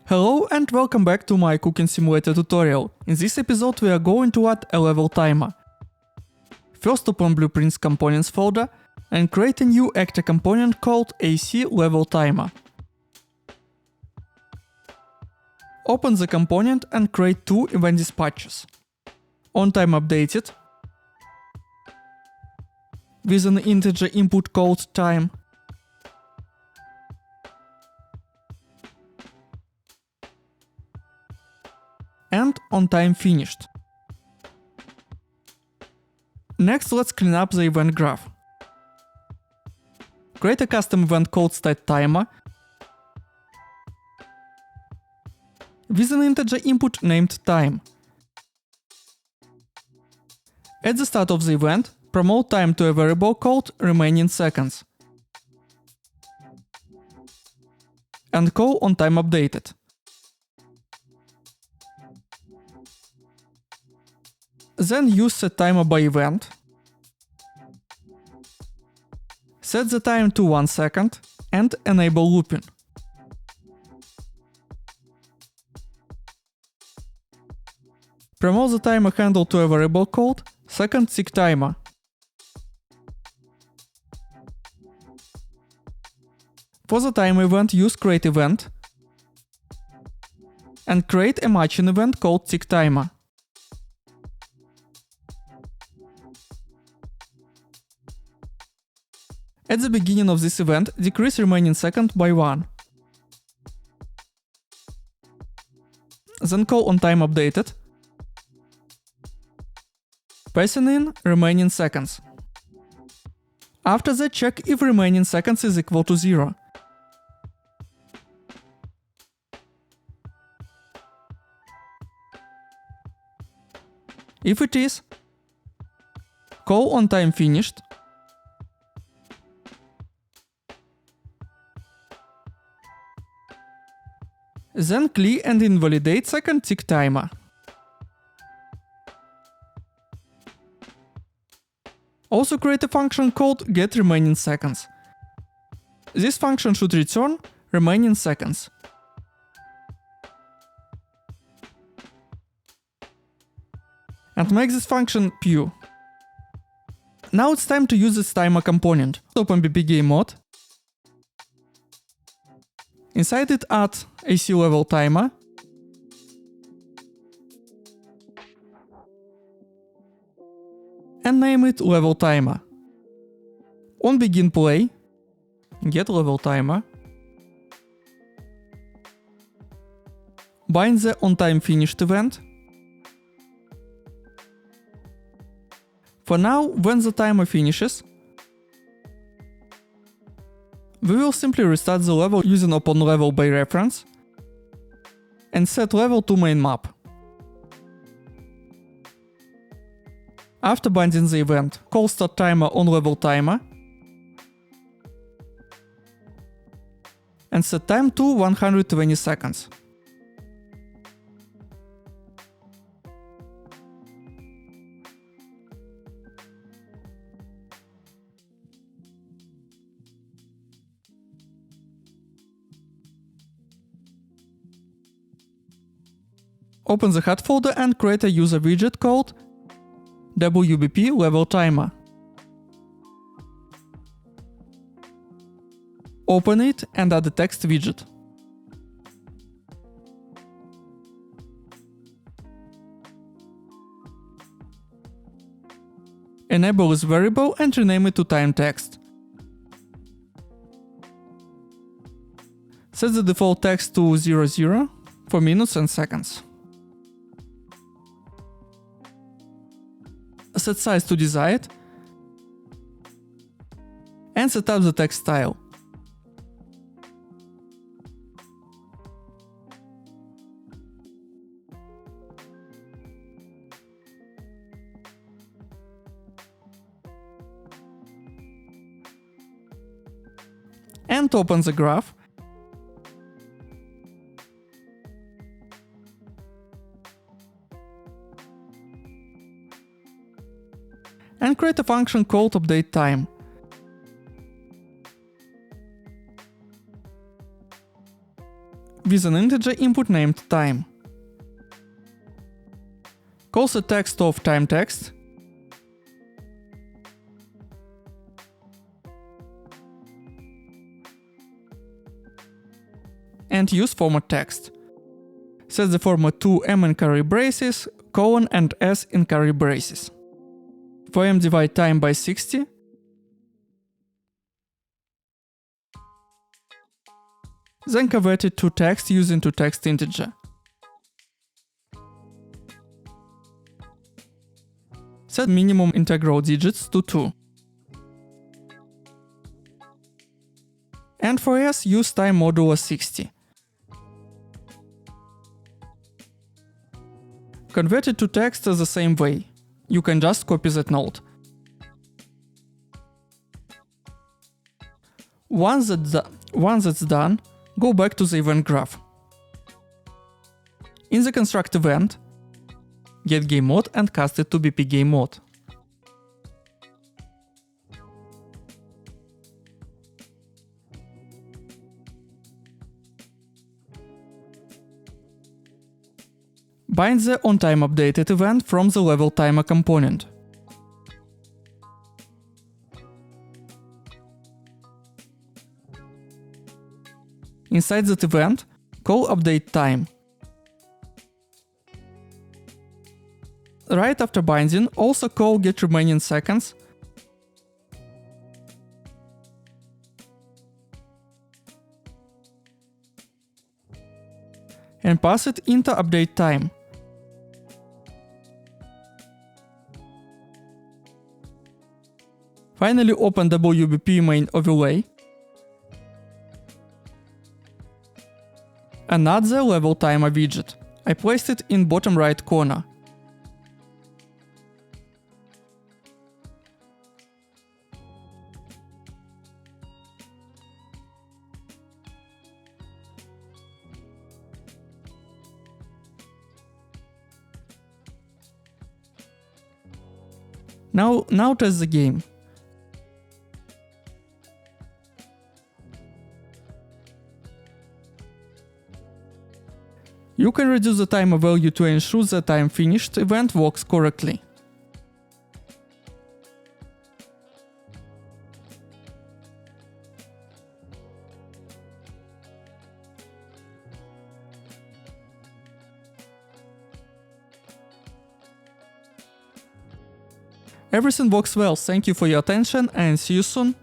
Hello and welcome back to my cooking simulator tutorial. In this episode we are going to add a level timer. First open Blueprints Components folder and create a new actor component called AC Level Timer. Open the component and create two event dispatches. OnTime updated with an integer input called time, and OnTime finished. Next, let's clean up the event graph. Create a custom event called StatTimer with an integer input named time. At the start of the event, promote time to a variable called remaining seconds and call OnTime updated. Then use setTimer by event. Set the time to 1 second and enable looping. Promote the timer handle to a variable called second tick timer. For the time event, use create event and create a matching event called tick timer. At the beginning of this event, decrease remaining second by 1. Then call OnTime updated, passing in remaining seconds. After that, check if remaining seconds is equal to 0. If it is, call OnTime finished then clear and invalidate second tick timer. Also create a function called getRemainingSeconds. This function should return remaining seconds. And make this function pure. Now it's time to use this timer component. Open BPGame mod. Inside it add AC level timer and name it level timer. On begin play, get level timer, bind the OnTime finished event. For now, when the timer finishes, we will simply restart the level using OpenLevel by reference and set level to main map. After binding the event, call StartTimer on level timer and set time to 120 seconds. Open the HUD folder and create a user widget called WBP level timer. Open it and add the text widget. Enable this variable and rename it to time text. Set the default text to 00 for minutes and seconds. Set size to desired and set up the text style. And open the graph. And create a function called updateTime. with an integer input named time. Call the text of time text and use format text. Set the format to m in curly braces, colon and s in curly braces. For m, divide time by 60. Then convert it to text using toText integer. Set minimum integral digits to 2. And for s, use time modulo 60. Convert it to text the same way. You can just copy that node. Once that's done, go back to the event graph. In the construct event, get game mode and cast it to BP game mode. Bind the onTimeUpdated event from the level timer component. Inside that event, call updateTime. Right after binding, also call getRemainingSeconds and pass it into updateTime. Finally, open WBP main overlay and add the level timer widget. I placed it in bottom right corner. Now test the game. You can reduce the timer value to ensure the time finished event works correctly. Everything works well, thank you for your attention and see you soon!